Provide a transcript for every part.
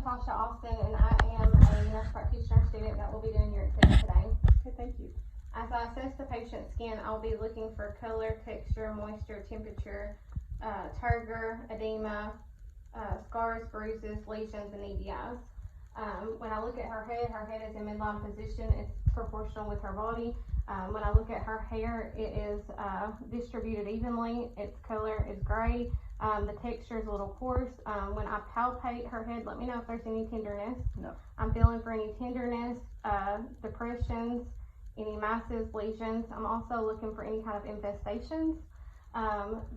Natasha Austin, and I am a nurse practitioner student that will be doing your exam today. Okay, thank you. As I assess the patient's skin, I'll be looking for color, texture, moisture, temperature, turgor, edema, scars, bruises, lesions, and EDIs. When I look at her head is in midline position. It's proportional with her body. When I look at her hair, it is distributed evenly. Its color is gray. The texture is a little coarse. When I palpate her head, let me know if there's any tenderness. No. I'm feeling for any tenderness, depressions, any masses, lesions. I'm also looking for any kind of infestations.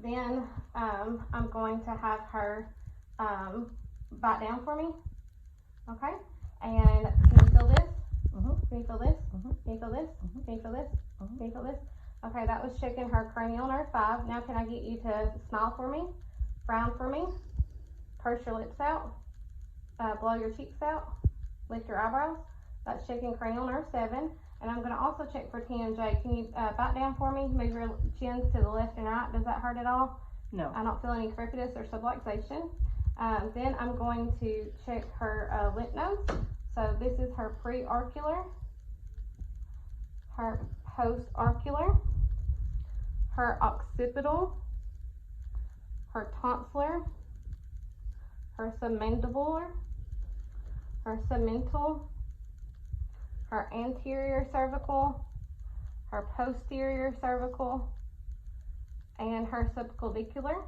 Then I'm going to have her bite down for me. Okay? And can you feel this? Can you feel this? Can you feel this? Can you feel this? Can you feel this? Okay, that was checking her cranial nerve 5. Now can I get you to smile for me? Frown for me? Purse your lips out? Blow your cheeks out? Lift your eyebrows? That's checking cranial nerve 7. And I'm going to also check for TMJ. Can you bite down for me? Move your chins to the left and right. Does that hurt at all? No. I don't feel any crepitus or subluxation. Then I'm going to check her lymph nodes. So this is her preauricular, her postauricular, her occipital, her tonsillar, her submandibular, her segmental, her anterior cervical, her posterior cervical, and her subclavicular.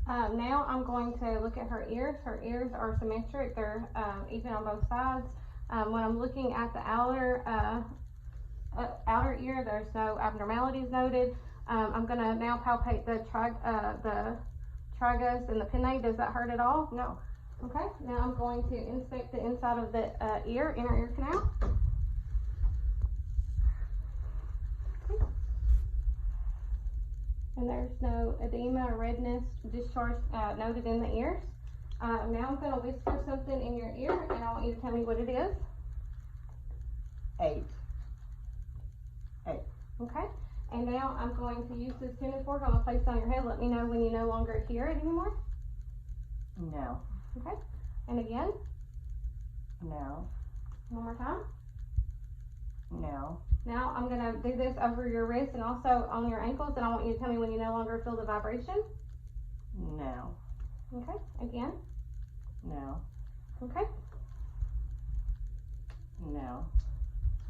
Now I'm going to look at her ears. Her ears are symmetric. They're even on both sides. When I'm looking at the outer ear, there's no abnormalities noted. I'm going to now palpate the tragus and the pinnae. Does that hurt at all? No. Okay, now I'm going to inspect the inside of the inner ear canal. Okay. And there's no edema or redness, discharge noted in the ears. Now I'm going to whisper something in your ear, and I want you to tell me what it is. 8. Okay, and now I'm going to use this tuning fork. I'm going to place it on your head. Let me know when you no longer hear it anymore. No. Okay, and again. No. One more time. No. Now I'm going to do this over your wrist and also on your ankles, and I want you to tell me when you no longer feel the vibration. No. Okay, again. No. Okay. No.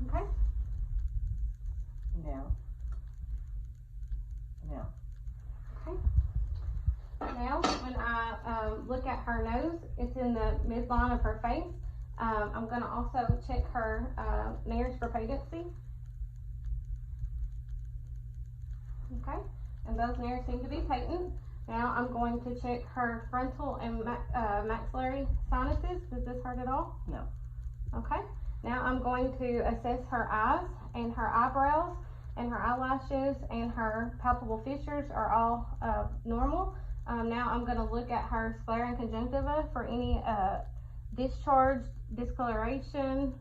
Okay. No. No. Okay. Now, when I look at her nose, it's in the midline of her face. I'm going to also check her nares for patency. Okay, and those nares seem to be patent. Now I'm going to check her frontal and maxillary sinuses. Does this hurt at all? No. Okay, now I'm going to assess her eyes, and her eyebrows and her eyelashes and her palpable fissures are all normal. Now I'm going to look at her sclera and conjunctiva for any discharge, discoloration,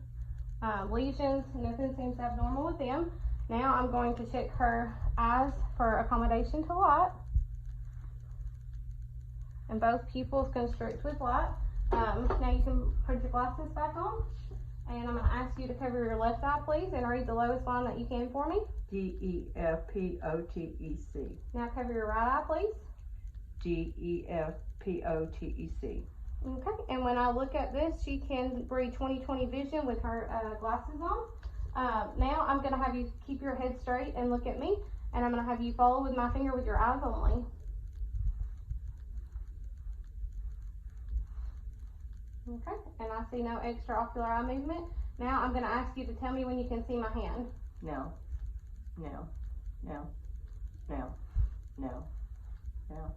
lesions. Nothing seems abnormal with them. Now I'm going to check her eyes for accommodation to light. And both pupils constrict with light. Now you can put your glasses back on. And I'm going to ask you to cover your left eye, please, and read the lowest line that you can for me. DEFPOTEC. Now cover your right eye, please. DEFPOTEC. Okay, and when I look at this, she can read 20/20 vision with her glasses on. Now I'm going to have you keep your head straight and look at me, and I'm going to have you follow with my finger with your eyes only. Okay, and I see no extraocular eye movement. Now I'm going to ask you to tell me when you can see my hand. No. No. No. No. No. No.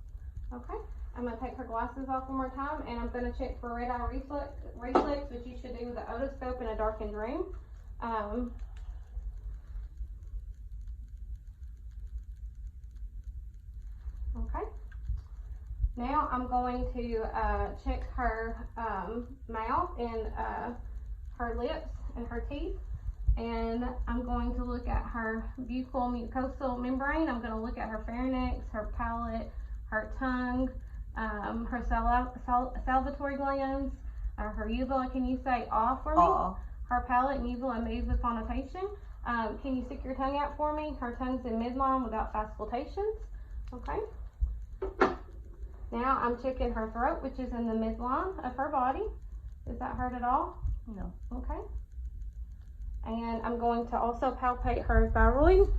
Okay, I'm going to take her glasses off one more time, and I'm going to check for red eye reflex, which you should do with an otoscope in a darkened room. Okay. Now I'm going to check her mouth and her lips and her teeth. And I'm going to look at her buccal mucosal membrane. I'm going to look at her pharynx, her palate, her tongue, her salivatory glands, her uvula. Can you say ah for me? Ah. Her palate and uvula move with phonetation. Can you stick your tongue out for me? Her tongue's in midline without fasciculations. Okay. Now I'm checking her throat, which is in the midline of her body. Does that hurt at all? No. Okay. And I'm going to also palpate her thyroid.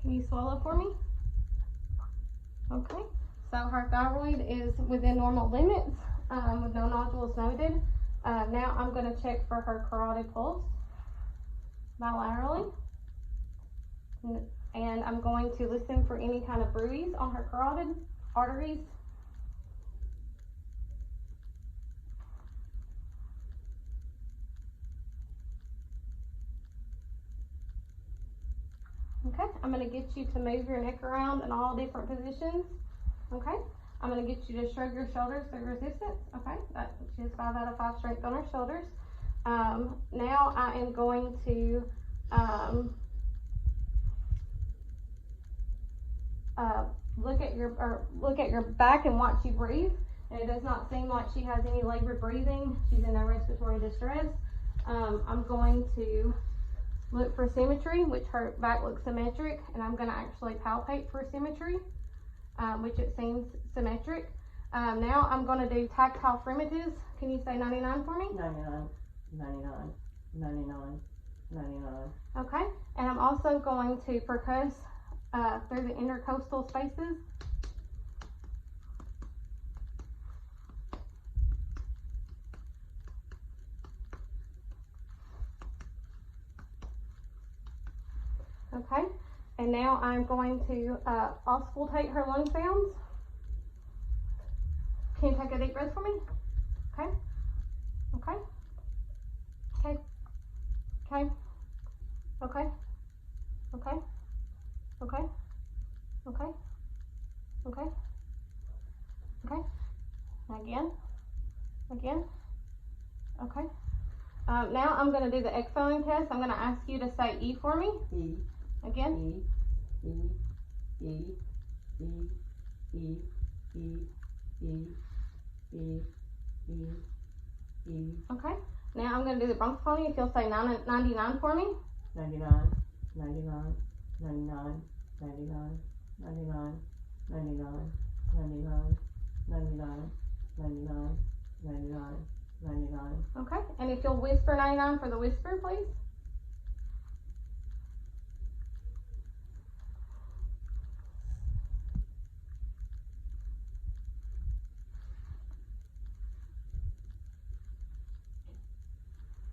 Can you swallow for me? Okay. So her thyroid is within normal limits, with no nodules noted. Now I'm going to check for her carotid pulse bilaterally. And I'm going to listen for any kind of bruise on her carotid arteries. Okay, I'm going to get you to move your neck around in all different positions. Okay, I'm going to get you to shrug your shoulders through resistance. Okay, she has 5 out of 5 strength on her shoulders. Now I am going to look at your back and watch you breathe. And it does not seem like she has any labored breathing. She's in no respiratory distress. I'm going to look for symmetry, which her back looks symmetric, and I'm going to actually palpate for symmetry, which it seems symmetric. Now I'm going to do tactile fremitus. Can you say 99 for me? 99, 99, 99, 99. Okay, and I'm also going to percuss through the intercostal spaces. Okay, and now I'm going to auscultate her lung sounds. Can you take a deep breath for me? Okay, okay, okay, okay, okay, okay, okay, okay, okay, okay, again, again, okay. Now I'm going to do the exhaling test. I'm going to ask you to say E for me. E. Again. E. E. E. E. E. E. E. E. E. E. Okay. Now I'm going to do the bronchophony. If you'll say 99 for me. 99, 99, 99, 99, 99, 99, 99, 99, 99, 99, 99. Okay. And if you'll whisper 99 for the whisper, please.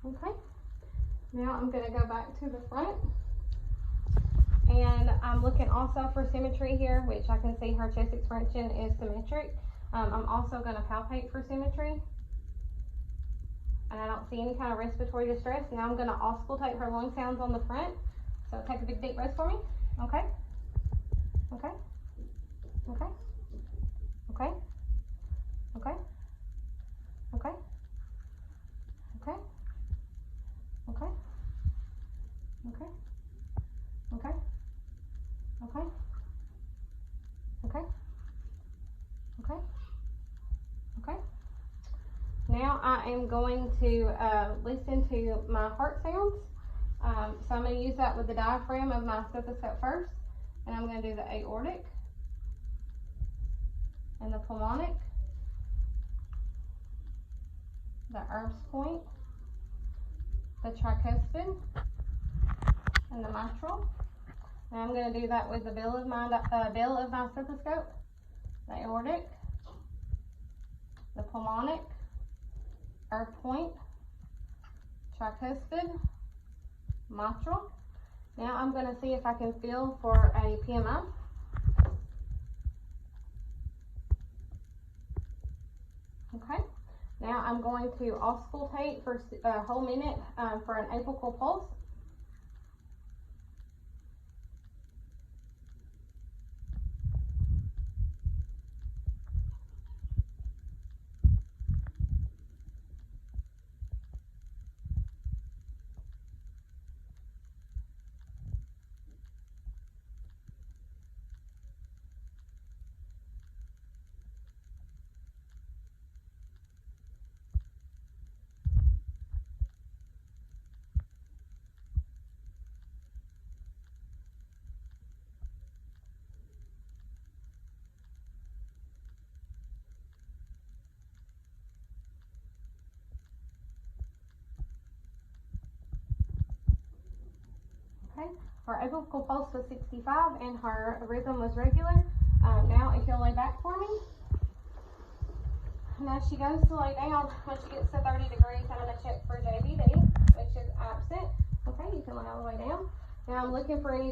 Okay. Now I'm going to go back to the front. And I'm looking also for symmetry here, which I can see her chest expansion is symmetric. I'm also going to palpate for symmetry. And I don't see any kind of respiratory distress. Now I'm going to auscultate her lung sounds on the front. So take a big deep breath for me. Okay. Okay. Okay. Okay. Okay. Okay. Okay. Okay. Okay. Okay. Okay. Okay. Okay. Okay. Now I am going to listen to my heart sounds. So I'm going to use that with the diaphragm of my stethoscope first. And I'm going to do the aortic and the pulmonic, the Erb's point, the tricuspid, and the mitral. Now I'm going to do that with the bill of my stethoscope, the aortic, the pulmonic, Erb point, tricuspid, mitral. Now I'm going to see if I can feel for a PMI. Okay. Now I'm going to auscultate for a whole minute for an apical pulse. Her apical pulse was 65 and her rhythm was regular. Now if you'll lay back for me. Now she goes to lay down. When she gets to 30 degrees, I'm going to check for JVD, which is absent. Okay, you can lay all the way down. Now I'm looking for any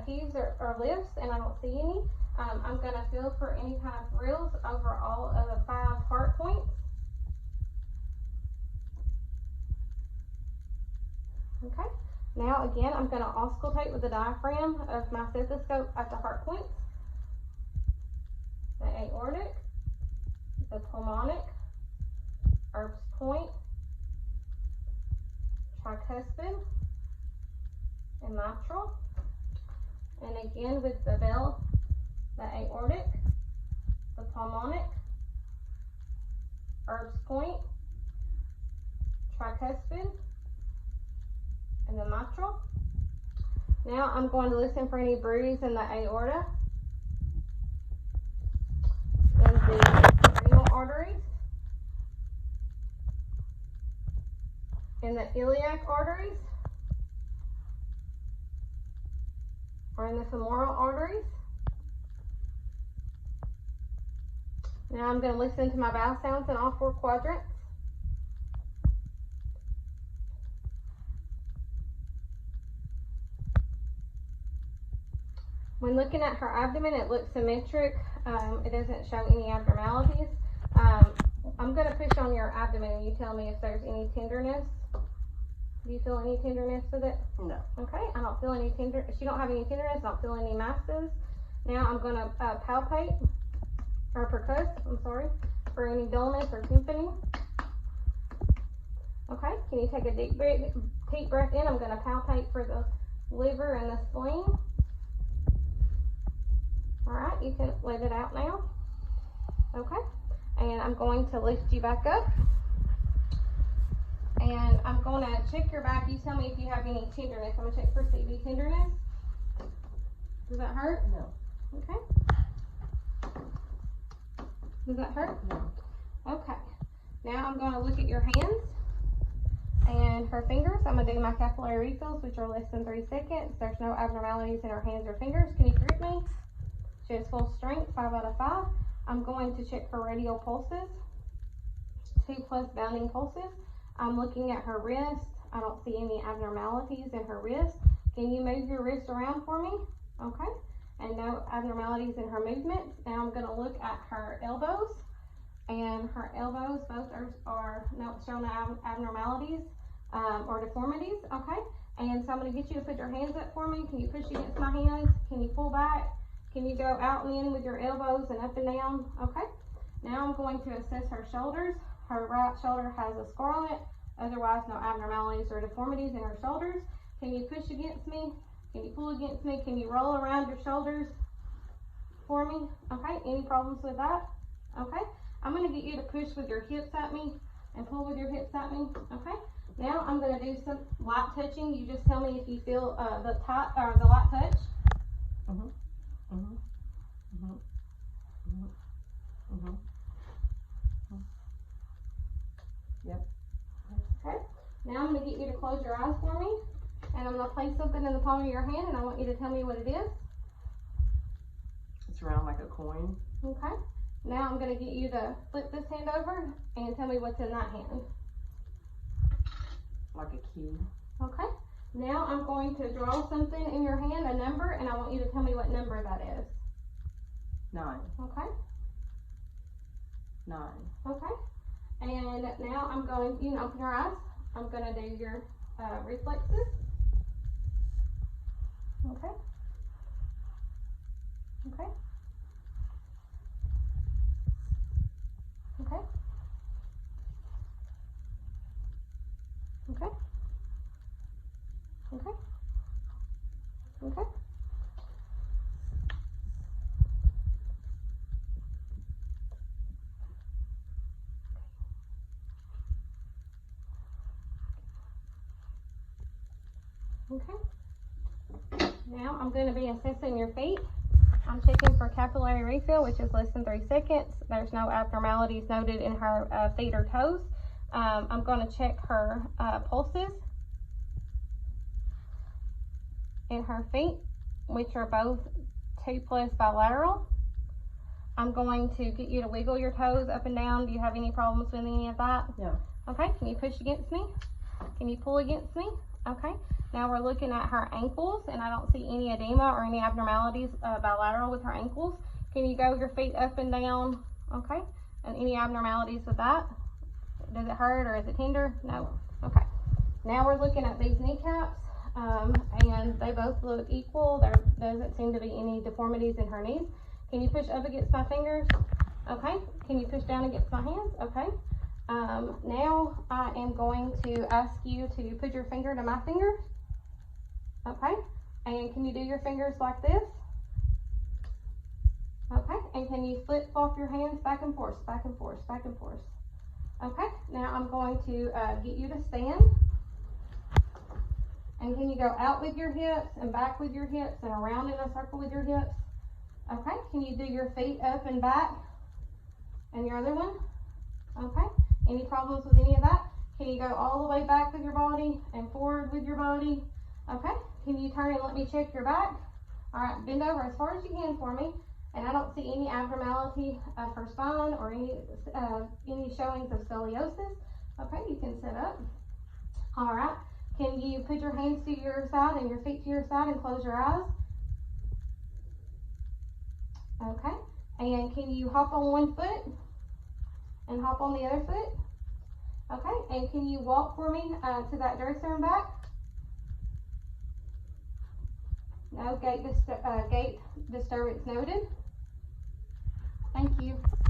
heaves or lifts, and I don't see any. I'm going to feel for any kind of thrills over all of the 5 heart points. Okay, now again, I'm going to auscultate with the diaphragm of my stethoscope at the heart points, the aortic, the pulmonic, Erb's point, tricuspid, and mitral. And again with the bell, the aortic, the pulmonic, Erb's point, tricuspid, and the mitral. Now I'm going to listen for any bruise in the aorta, in the renal arteries, in the iliac arteries, or in the femoral arteries. Now I'm going to listen to my vowel sounds in all 4 quadrants. When looking at her abdomen, it looks symmetric. It doesn't show any abnormalities. I'm going to push on your abdomen and you tell me if there's any tenderness. Do you feel any tenderness with it? No. Okay, I don't feel any tender. She don't have any tenderness. I don't feel any masses. Now I'm going to palpate or percuss. I'm sorry, for any dullness or tympany. Okay, can you take a deep breath in? I'm going to palpate for the liver and the spleen. All right, you can let it out now. Okay, and I'm going to lift you back up. And I'm going to check your back. You tell me if you have any tenderness. I'm going to check for CV tenderness. Does that hurt? No. Okay. Does that hurt? No. Okay. Now I'm going to look at your hands and her fingers. I'm going to do my capillary refills, which are less than 3 seconds. There's no abnormalities in her hands or fingers. Can you grip me? She has full strength, 5 out of 5. I'm going to check for radial pulses, 2+ bounding pulses. I'm looking at her wrist. I don't see any abnormalities in her wrist. Can you move your wrist around for me? Okay. And no abnormalities in her movements. Now I'm going to look at her elbows. And her elbows both are no showing abnormalities or deformities. Okay. And so I'm going to get you to put your hands up for me. Can you push against my hands? Can you pull back? Can you go out and in with your elbows and up and down? Okay. Now I'm going to assess her shoulders. Her right shoulder has a scar on it. Otherwise, no abnormalities or deformities in her shoulders. Can you push against me? Can you pull against me? Can you roll around your shoulders for me? Okay. Any problems with that? Okay. I'm going to get you to push with your hips at me and pull with your hips at me. Okay. Now I'm going to do some light touching. You just tell me if you feel the light touch. Mhm. Mhm. Mhm. Mhm. Mhm. Yep. Okay. Now I'm going to get you to close your eyes for me, and I'm going to place something in the palm of your hand, and I want you to tell me what it is. It's round like a coin. Okay. Now I'm going to get you to flip this hand over and tell me what's in that hand. Like a key. Okay. Now I'm going to draw something in your hand, a number, and I want you to tell me what number that is. 9. Okay. 9. Okay. And now I'm going, you can open your eyes. I'm going to do your reflexes. Okay. Okay. Okay. Okay. Okay. Okay. Okay. Now I'm going to be assessing your feet. I'm checking for capillary refill, which is less than 3 seconds. There's no abnormalities noted in her feet or toes. I'm going to check her pulses in her feet, which are both 2+ bilateral. I'm going to get you to wiggle your toes up and down. Do you have any problems with any of that? No. Okay, can you push against me? Can you pull against me? Okay, now we're looking at her ankles, and I don't see any edema or any abnormalities bilateral with her ankles. Can you go your feet up and down? Okay, and any abnormalities with that? Does it hurt or is it tender? No. Okay, now we're looking at these kneecaps, and they both look equal. There doesn't seem to be any deformities in her knees. Can you push up against my fingers? Okay, can you push down against my hands? Okay. Now I am going to ask you to put your finger to my finger. Okay, and can you do your fingers like this? Okay, and can you flip flop your hands back and forth, back and forth, back and forth? Okay, now I'm going to get you to stand. And can you go out with your hips and back with your hips and around in a circle with your hips? Okay, can you do your feet up and back? And your other one? Okay. Any problems with any of that? Can you go all the way back with your body and forward with your body? Okay. Can you turn and let me check your back? All right, bend over as far as you can for me. And I don't see any abnormality of her spine or any showings of scoliosis. Okay, you can sit up. All right. Can you put your hands to your side and your feet to your side and close your eyes? Okay. And can you hop on one foot? And hop on the other foot. Okay, and can you walk for me to that dresser and back? No, gait disturbance noted. Thank you.